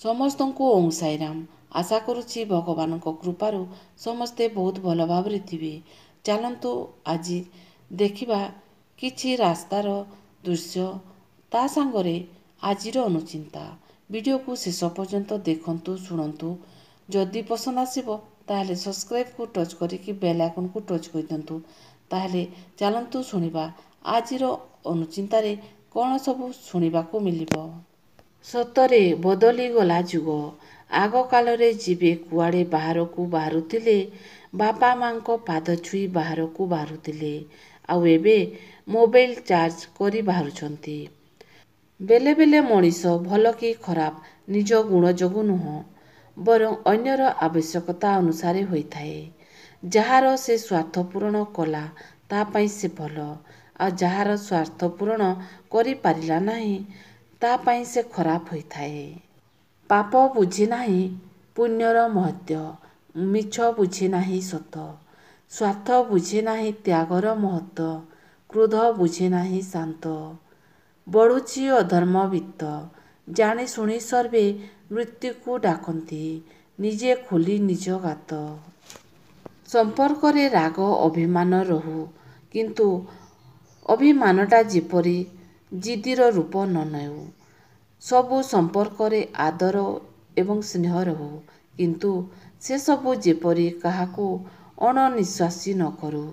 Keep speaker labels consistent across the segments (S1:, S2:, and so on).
S1: ସମସ୍ତଙ୍କୁ ଓଁ ସାଇରାମ। ଆଶା କରୁଛି ଭଗବାନଙ୍କ କୃପାରୁ ସମସ୍ତେ ବହୁତ ଭଲ ଭାବରେ ଥିବେ। ଚାଲନ୍ତୁ ଆଜି ଦେଖିବା କିଛି ରାସ୍ତାର ଦୃଶ୍ୟ, ତା ସାଙ୍ଗରେ ଆଜିର ଅନୁଚିନ୍ତା। ଭିଡ଼ିଓକୁ ଶେଷ ପର୍ଯ୍ୟନ୍ତ ଦେଖନ୍ତୁ, ଶୁଣନ୍ତୁ। ଯଦି ପସନ୍ଦ ଆସିବ ତାହେଲେ ସବସ୍କ୍ରାଇବ୍କୁ ଟଚ୍ କରିକି ବେଲ୍ ଆଇକନ୍କୁ ଟଚ୍ କରିଦିଅନ୍ତୁ। ତାହେଲେ ଚାଲନ୍ତୁ ଶୁଣିବା ଆଜିର ଅନୁଚିନ୍ତାରେ କ'ଣ ସବୁ ଶୁଣିବାକୁ ମିଳିବ। ସତରେ ବଦଳିଗଲା ଯୁଗ। ଆଗକାଳରେ ଯେବେ କୁଆଡ଼େ ବାହାରକୁ ବାହାରୁଥିଲେ ବାପା ମା'ଙ୍କ ପାଦ ଛୁଇଁ ବାହାରକୁ ବାହାରୁଥିଲେ, ଆଉ ଏବେ ମୋବାଇଲ ଚାର୍ଜ କରି ବାହାରୁଛନ୍ତି। ବେଳେ ବେଳେ ମଣିଷ ଭଲ କି ଖରାପ ନିଜ ଗୁଣ ଯୋଗୁଁ ନୁହଁ, ବରଂ ଅନ୍ୟର ଆବଶ୍ୟକତା ଅନୁସାରେ ହୋଇଥାଏ। ଯାହାର ସେ ସ୍ୱାର୍ଥ ପୂରଣ କଲା ତା ପାଇଁ ସେ ଭଲ, ଆଉ ଯାହାର ସ୍ୱାର୍ଥ ପୂରଣ କରିପାରିଲା ନାହିଁ ତା ପାଇଁ ସେ ଖରାପ ହୋଇଥାଏ। ପାପ ବୁଝି ନାହିଁ ପୁଣ୍ୟର ମହତ୍ତ୍ୱ, ମିଛ ବୁଝି ନାହିଁ ସତ, ସ୍ୱାର୍ଥ ବୁଝି ନାହିଁ ତ୍ୟାଗର ମହତ୍ତ୍ୱ, କ୍ରୋଧ ବୁଝି ନାହିଁ ଶାନ୍ତ। ବଢ଼ୁଛି ଅଧର୍ମ ବିତ୍ତ, ଜାଣି ଶୁଣି ସର୍ବେ ମୃତ୍ୟୁକୁ ଡାକନ୍ତି, ନିଜେ ଖୋଲି ନିଜ ଗାତ। ସମ୍ପର୍କରେ ରାଗ ଅଭିମାନ ରହୁ, କିନ୍ତୁ ଅଭିମାନଟା ଯେପରି ଜିଦ୍ଦିର ରୂପ ନ ନେଉ। ସବୁ ସମ୍ପର୍କରେ ଆଦର ଏବଂ ସ୍ନେହ ରହୁ, କିନ୍ତୁ ସେସବୁ ଯେପରି କାହାକୁ ଅଣନିଃଶ୍ୱାସୀ ନ କରୁ।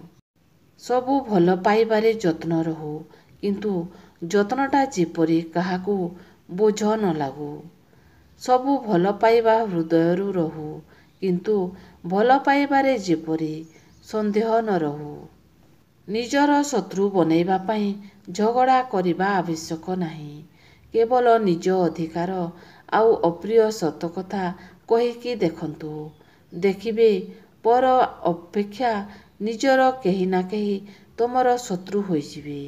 S1: ସବୁ ଭଲ ପାଇବାରେ ଯତ୍ନ ରହୁ, କିନ୍ତୁ ଯତ୍ନଟା ଯେପରି କାହାକୁ ବୋଝ ନ ଲାଗୁ। ସବୁ ଭଲ ପାଇବା ହୃଦୟରୁ ରହୁ, କିନ୍ତୁ ଭଲ ପାଇବାରେ ଯେପରି ସନ୍ଦେହ ନ ରହୁ। ନିଜର ଶତ୍ରୁ ବନେଇବା ପାଇଁ ଝଗଡ଼ା କରିବା ଆବଶ୍ୟକ ନାହିଁ। କେବଳ ନିଜ ଅଧିକାର ଆଉ ଅପ୍ରିୟ ସତ କଥା କହିକି ଦେଖନ୍ତୁ। ଦେଖିବେ ପର ଅପେକ୍ଷା ନିଜର କେହି ନା କେହି ତମର ଶତ୍ରୁ ହୋଇଯିବେ।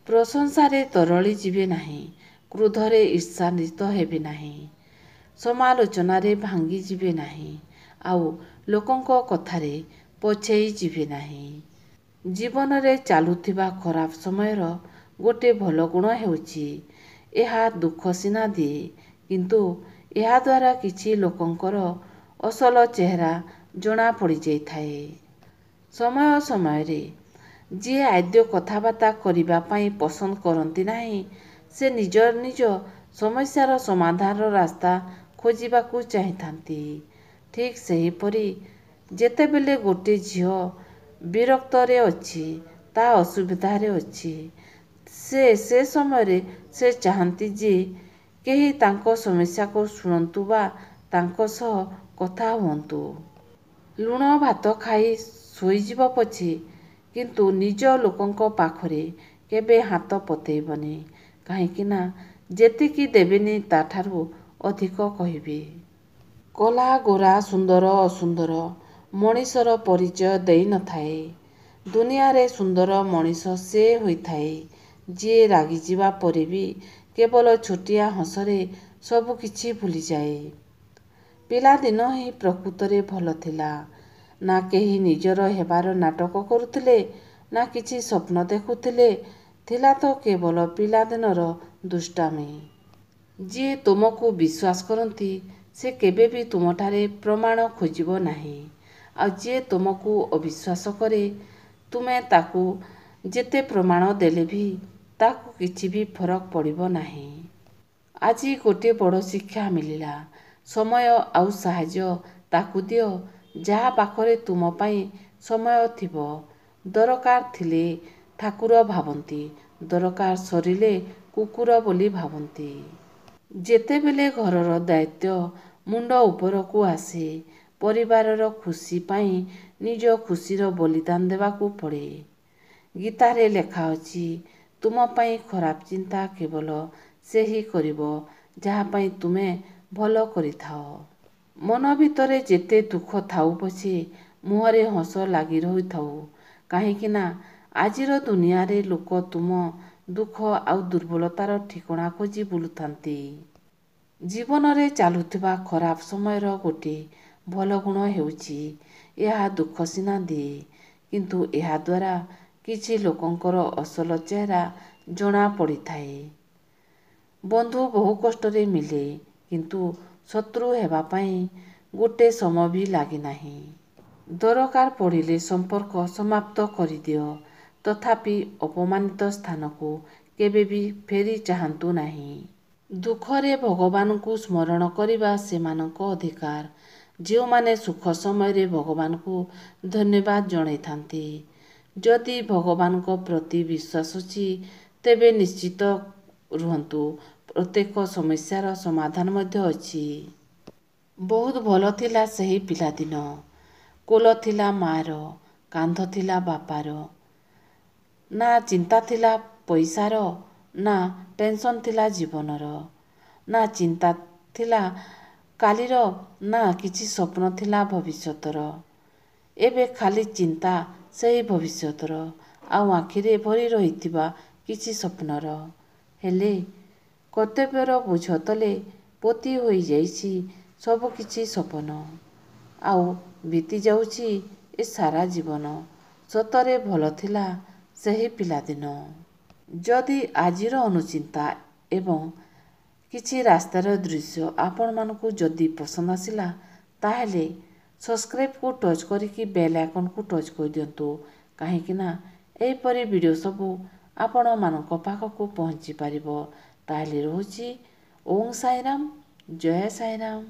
S1: ପ୍ରଶଂସାରେ ତରଳି ଯିବେ ନାହିଁ, କ୍ରୋଧରେ ଈର୍ଷାନ୍ୱିତ ହେବେ ନାହିଁ, ସମାଲୋଚନାରେ ଭାଙ୍ଗି ଯିବେ ନାହିଁ, ଆଉ ଲୋକଙ୍କ କଥାରେ ପଛେଇ ଯିବେ ନାହିଁ। ଜୀବନରେ ଚାଲୁଥିବା ଖରାପ ସମୟର ଗୋଟେ ଭଲ ଗୁଣ ହେଉଛି, ଏହା ଦୁଃଖ ସିନା ଦିଏ, କିନ୍ତୁ ଏହାଦ୍ୱାରା କିଛି ଲୋକଙ୍କର ଅସଲ ଚେହେରା ଜଣା ପଡ଼ିଯାଇଥାଏ। ସମୟ ସମୟରେ ଯିଏ ଆଦୌ କଥାବାର୍ତ୍ତା କରିବା ପାଇଁ ପସନ୍ଦ କରନ୍ତି ନାହିଁ, ସେ ନିଜ ନିଜ ସମସ୍ୟାର ସମାଧାନର ରାସ୍ତା ଖୋଜିବାକୁ ଚାହିଁଥାନ୍ତି। ଠିକ୍ ସେହିପରି ଯେତେବେଳେ ଗୋଟିଏ ଝିଅ ବିରକ୍ତରେ ଅଛି, ତା ଅସୁବିଧାରେ ଅଛି, ସେ ସମୟରେ ସେ ଚାହାନ୍ତି ଯେ କେହି ତାଙ୍କ ସମସ୍ୟାକୁ ଶୁଣନ୍ତୁ ବା ତାଙ୍କ ସହ କଥା ହୁଅନ୍ତୁ। ଲୁଣ ଭାତ ଖାଇ ଶୋଇଯିବ ପଛେ, କିନ୍ତୁ ନିଜ ଲୋକଙ୍କ ପାଖରେ କେବେ ହାତ ପତେଇବନି, କାହିଁକି ନା ଯେତିକି ଦେବେନି ତାଠାରୁ ଅଧିକ କହିବେ। କଳା ଗୋରା, ସୁନ୍ଦର ଅସୁନ୍ଦର ମଣିଷର ପରିଚୟ ଦେଇ ନଥାଏ। ଦୁନିଆରେ ସୁନ୍ଦର ମଣିଷ ସେ ହୋଇଥାଏ, ଯିଏ ରାଗିଯିବା ପରେ ବି କେବଳ ଛୋଟିଆ ହସରେ ସବୁକିଛି ଭୁଲିଯାଏ। ପିଲାଦିନ ହିଁ ପ୍ରକୃତରେ ଭଲ ଥିଲା। ନା କେହି ନିଜର ହେବାର ନାଟକ କରୁଥିଲେ, ନା କିଛି ସ୍ୱପ୍ନ ଦେଖୁଥିଲେ, ଥିଲା ତ କେବଳ ପିଲାଦିନର ଦୁଷ୍ଟାମି। ଯିଏ ତୁମକୁ ବିଶ୍ୱାସ କରନ୍ତି ସେ କେବେ ବି ତୁମଠାରେ ପ୍ରମାଣ ଖୋଜିବ ନାହିଁ, ଆଉ ଯିଏ ତୁମକୁ ଅବିଶ୍ୱାସ କରେ ତୁମେ ତାକୁ ଯେତେ ପ୍ରମାଣ ଦେଲେ ବି ତାକୁ କିଛି ବି ଫରକ ପଡ଼ିବ ନାହିଁ। ଆଜି ଗୋଟିଏ ବଡ଼ ଶିକ୍ଷା ମିଳିଲା, ସମୟ ଆଉ ସାହାଯ୍ୟ ତାକୁ ଦିଅ ଯାହା ପାଖରେ ତୁମ ପାଇଁ ସମୟ ଥିବ। ଦରକାର ଥିଲେ ଠାକୁର ଭାବନ୍ତି, ଦରକାର ସରିଲେ କୁକୁର ବୋଲି ଭାବନ୍ତି। ଯେତେବେଳେ ଘରର ଦାୟିତ୍ୱ ମୁଣ୍ଡ ଉପରକୁ ଆସେ, ପରିବାରର ଖୁସି ପାଇଁ ନିଜ ଖୁସିର ବଳିଦାନ ଦେବାକୁ ପଡ଼େ। ଗୀତାରେ ଲେଖା ଅଛି, ତୁମ ପାଇଁ ଖରାପ ଚିନ୍ତା କେବଳ ସେ ହିଁ କରିବ ଯାହା ପାଇଁ ତୁମେ ଭଲ କରିଥାଅ। ମନ ଭିତରେ ଯେତେ ଦୁଃଖ ଥାଉ ପଛେ ମୁହଁରେ ହସ ଲାଗି ରହିଥାଉ, କାହିଁକି ନା ଆଜିର ଦୁନିଆରେ ଲୋକ ତୁମ ଦୁଃଖ ଆଉ ଦୁର୍ବଳତାର ଠିକଣା ଖୋଜି ବୁଲୁଥାନ୍ତି। ଜୀବନରେ ଚାଲୁଥିବା ଖରାପ ସମୟର ଗୋଟିଏ ଭଲ ଗୁଣ ହେଉଛି, ଏହା ଦୁଃଖ ସିନା ଦିଏ, କିନ୍ତୁ ଏହାଦ୍ୱାରା କିଛି ଲୋକଙ୍କର ଅସଲ ଚେହେରା ଜଣା ପଡ଼ିଥାଏ। ବନ୍ଧୁ ବହୁ କଷ୍ଟରେ ମିଳେ, କିନ୍ତୁ ଶତ୍ରୁ ହେବା ପାଇଁ ଗୋଟେ ସମୟ ବି ଲାଗିନାହିଁ। ଦରକାର ପଡ଼ିଲେ ସମ୍ପର୍କ ସମାପ୍ତ କରିଦିଅ, ତଥାପି ଅପମାନିତ ସ୍ଥାନକୁ କେବେ ବି ଫେରି ଚାହାନ୍ତୁ ନାହିଁ। ଦୁଃଖରେ ଭଗବାନଙ୍କୁ ସ୍ମରଣ କରିବା ସେମାନଙ୍କ ଅଧିକାର, ଯେଉଁମାନେ ସୁଖ ସମୟରେ ଭଗବାନଙ୍କୁ ଧନ୍ୟବାଦ ଜଣାଇଥାନ୍ତି। ଯଦି ଭଗବାନଙ୍କ ପ୍ରତି ବିଶ୍ୱାସ ଅଛି, ତେବେ ନିଶ୍ଚିତ ରୁହନ୍ତୁ, ପ୍ରତ୍ୟେକ ସମସ୍ୟାର ସମାଧାନ ମଧ୍ୟ ଅଛି। ବହୁତ ଭଲ ଥିଲା ସେହି ପିଲାଦିନ। କୋଳ ଥିଲା ମା'ର, କାନ୍ଧ ଥିଲା ବାପାର। ନା ଚିନ୍ତା ଥିଲା ପଇସାର, ନା ଟେନସନ୍ ଥିଲା ଜୀବନର। ନା ଚିନ୍ତା ଥିଲା କାଲିର, ନା କିଛି ସ୍ୱପ୍ନ ଥିଲା ଭବିଷ୍ୟତର। ଏବେ ଖାଲି ଚିନ୍ତା ସେହି ଭବିଷ୍ୟତର, ଆଉ ଆଖିରେ ଭରି ରହିଥିବା କିଛି ସ୍ୱପ୍ନର। ହେଲେ କର୍ତ୍ତବ୍ୟର ବୋଝ ତଳେ ପୋତି ହୋଇଯାଇଛି ସବୁ କିଛି ସ୍ୱପ୍ନ। ଆଉ ବିତି ଯାଉଛି ଏ ସାରା ଜୀବନ। ସତରେ ଭଲ ଥିଲା ସେହି ପିଲାଦିନ। ଯଦି ଆଜିର ଅନୁଚିନ୍ତା ଏବଂ କିଛି ରାସ୍ତାର ଦୃଶ୍ୟ ଆପଣମାନଙ୍କୁ ଯଦି ପସନ୍ଦ ଆସିଲା, ତାହେଲେ ସବସ୍କ୍ରାଇବ୍କୁ ଟଚ୍ କରିକି ବେଲ୍ ଆଇକନ୍କୁ ଟଚ୍ କରିଦିଅନ୍ତୁ, କାହିଁକିନା ଏହିପରି ଭିଡ଼ିଓ ସବୁ ଆପଣମାନଙ୍କ ପାଖକୁ ପହଞ୍ଚି ପାରିବ। ତାହେଲେ ରହୁଛି। ଓଁ ସାଇରାମ, ଜୟ ସାଇରାମ।